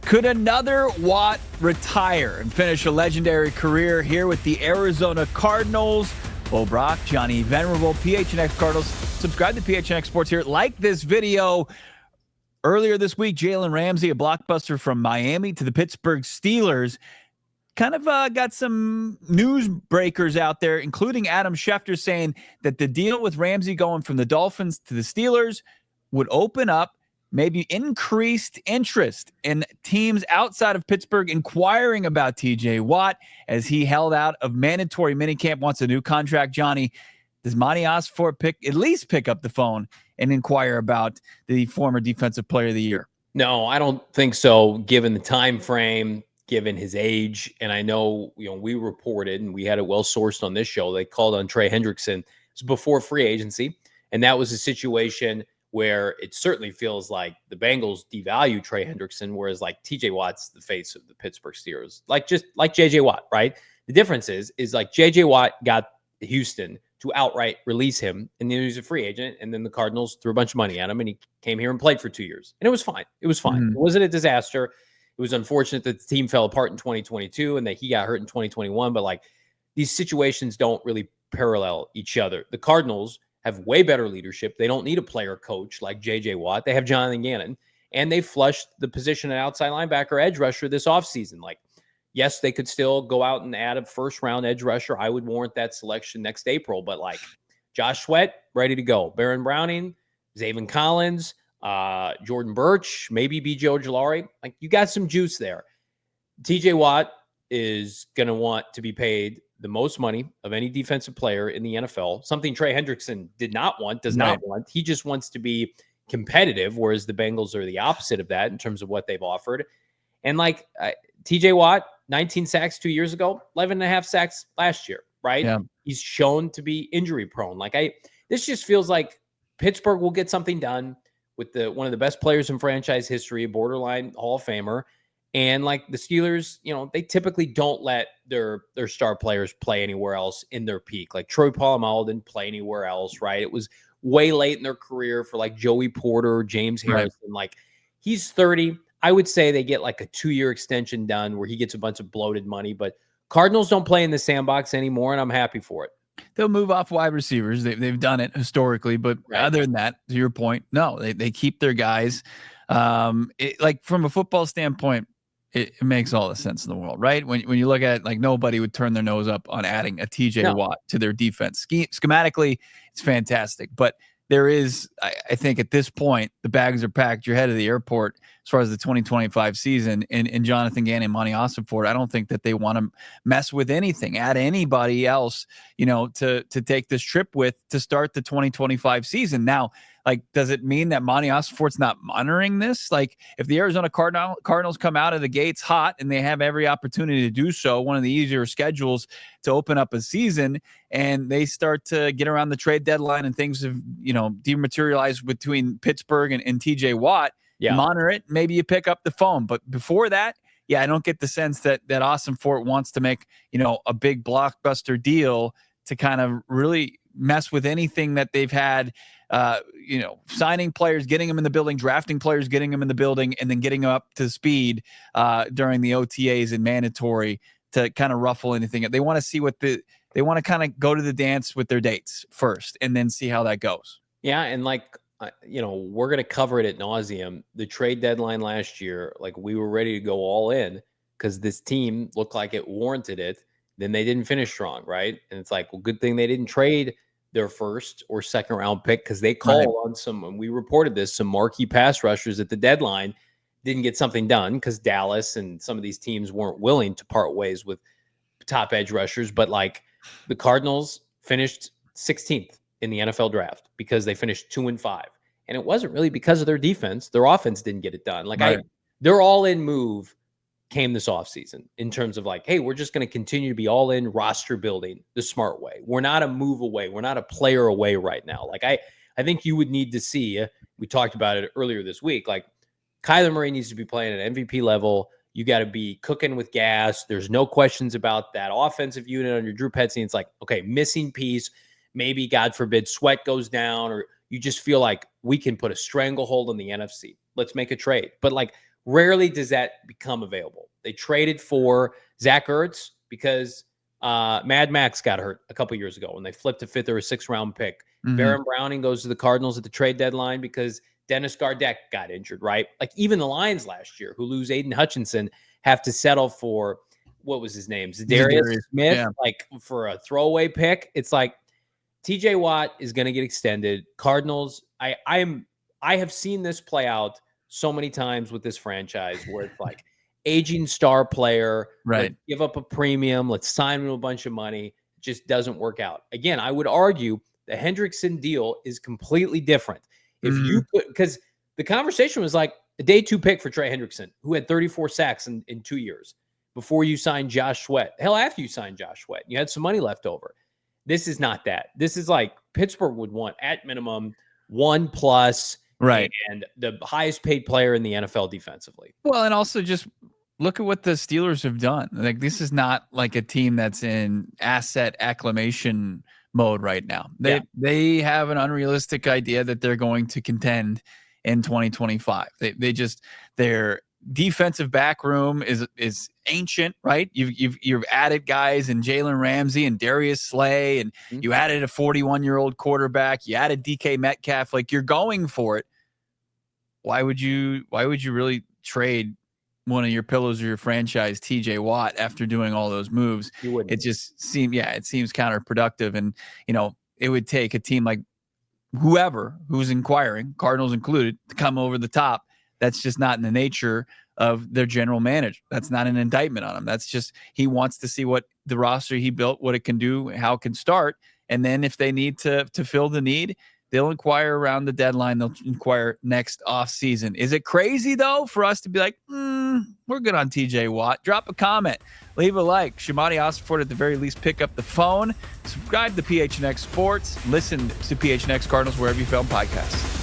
Could another Watt retire and finish a legendary career here with the Arizona Cardinals? Bo Brack, Johnny Venerable, PHNX Cardinals. Subscribe to PHNX Sports here. Like this video. Earlier this week, Jalen Ramsey, a blockbuster from Miami to the Pittsburgh Steelers, kind of got some news breakers out there, including Adam Schefter saying that the deal with Ramsey going from the Dolphins to the Steelers would open up maybe increased interest in teams outside of Pittsburgh inquiring about TJ Watt as he held out of mandatory minicamp, wants a new contract. Johnny, does Monti Ossenfort at least pick up the phone and inquire about the former Defensive Player of the Year? No, I don't think so, given the time frame, given his age. And I know, we reported, and we had it well sourced on this show, they called on Trey Hendrickson. It was before free agency, and that was a situation where it certainly feels like the Bengals devalue Trey Hendrickson, whereas like TJ Watt's the face of the Pittsburgh Steelers, just like JJ Watt, right? The difference is like JJ Watt got Houston to outright release him, and then he was a free agent, and then the Cardinals threw a bunch of money at him, and he came here and played for 2 years, and it was fine. It was fine. It wasn't a disaster. It was unfortunate that the team fell apart in 2022 and that he got hurt in 2021, but these situations don't really parallel each other. The Cardinals have way better leadership. They don't need a player coach like J.J. Watt. They have Jonathan Gannon, and they flushed the position at outside linebacker edge rusher this offseason. Yes, they could still go out and add a first-round edge rusher. I would warrant that selection next April, but Josh Sweat, ready to go. Baron Browning, Zaven Collins, Jordan Birch, maybe B.J. Ojulari. You got some juice there. T.J. Watt is going to want to be paid the most money of any defensive player in the NFL, something Trey Hendrickson does not want. He just wants to be competitive, whereas the Bengals are the opposite of that in terms of what they've offered. And TJ Watt, 19 sacks 2 years ago, 11 and a half sacks last year, right? Yeah. He's shown to be injury prone. This just feels like Pittsburgh will get something done with one of the best players in franchise history, a borderline Hall of Famer. And the Steelers, they typically don't let their star players play anywhere else in their peak. Troy Polamalu didn't play anywhere else, right? It was way late in their career for Joey Porter, James Harrison. Right. He's 30. I would say they get a 2-year extension done where he gets a bunch of bloated money. But Cardinals don't play in the sandbox anymore, and I'm happy for it. They'll move off wide receivers. They've done it historically, but other than that, to your point, no, they keep their guys. From a football standpoint, it makes all the sense in the world, right? When you look at it, nobody would turn their nose up on adding a TJ Watt to their defense. Schematically, it's fantastic, but there is, I think at this point, the bags are packed. You're headed to the airport as far as the 2025 season. And Jonathan Gannon and Monti Ossenfort, I don't think that they want to mess with anything, add anybody else, to take this trip with to start the 2025 season. Now, does it mean that Monti Ossenfort's not monitoring this? If the Arizona Cardinals come out of the gates hot and they have every opportunity to do so, one of the easier schedules to open up a season, and they start to get around the trade deadline and things have, dematerialized between Pittsburgh and TJ Watt, monitor it. Maybe you pick up the phone. But before that, I don't get the sense that Ossenfort wants to make, a big blockbuster deal to kind of really mess with anything that they've had, signing players, getting them in the building, drafting players, getting them in the building, and then getting them up to speed during the OTAs and mandatory to kind of ruffle anything. They want to see they want to kind of go to the dance with their dates first and then see how that goes. Yeah. And we're going to cover it ad nauseum. The trade deadline last year, we were ready to go all in because this team looked like it warranted it. Then they didn't finish strong, right? And it's good thing they didn't trade their first or second round pick because they called on some, and we reported this, some marquee pass rushers at the deadline didn't get something done because Dallas and some of these teams weren't willing to part ways with top edge rushers. But the Cardinals finished 16th in the NFL draft because they finished 2-5. And it wasn't really because of their defense. Their offense didn't get it done. Their all-in move came this offseason in terms of hey, we're just going to continue to be all in roster building the smart way. We're not a move away. We're not a player away right now. I think you would need to see, we talked about it earlier this week, Kyler Murray needs to be playing at MVP level. You got to be cooking with gas. There's no questions about that offensive unit under Drew Petzing. It's okay, missing piece. Maybe, God forbid, Sweat goes down, or you just feel we can put a stranglehold on the NFC. Let's make a trade. But Rarely does that become available. They traded for Zach Ertz because Mad Max got hurt a couple years ago when they flipped a 5th or a 6th round pick. Baron Browning goes to the Cardinals at the trade deadline because Dennis Gardeck got injured, right? Like even the Lions last year, who lose Aiden Hutchinson, have to settle for, what was his name? Zadarius Smith, like for a throwaway pick. It's like TJ Watt is going to get extended. Cardinals, I have seen this play out so many times with this franchise where it's like aging star player, right? Let's give up a premium, let's sign him a bunch of money. It just doesn't work out. Again, I would argue the Hendrickson deal is completely different. If you put, because the conversation was like a day 2 pick for Trey Hendrickson, who had 34 sacks in 2 years before you signed Josh Sweat. Hell, after you signed Josh Sweat, you had some money left over. This is not that. This is like Pittsburgh would want at minimum 1+, right, and the highest paid player in the NFL defensively. Well, and also just look at what the Steelers have done. Like this is not like a team that's in asset acclimation mode right now. They have an unrealistic idea that they're going to contend in 2025. Their defensive back room is ancient, right? You've added guys in Jalen Ramsey and Darius Slay, and you added a 41-year-old quarterback. You added DK Metcalf. Like you're going for it. Why would you really trade one of your pillows of your franchise, TJ Watt, after doing all those moves? You wouldn't. It just seems counterproductive. And, it would take a team like whoever who's inquiring, Cardinals included, to come over the top. That's just not in the nature of their general manager. That's not an indictment on him. That's just, he wants to see what the roster he built, what it can do, how it can start. And then if they need to fill the need, they'll inquire around the deadline. They'll inquire next off season. Is it crazy though for us to be like, we're good on TJ Watt? Drop a comment, leave a like. Monti Ossenfort at the very least pick up the phone, subscribe to PHNX Sports, listen to PHNX Cardinals wherever you found podcasts.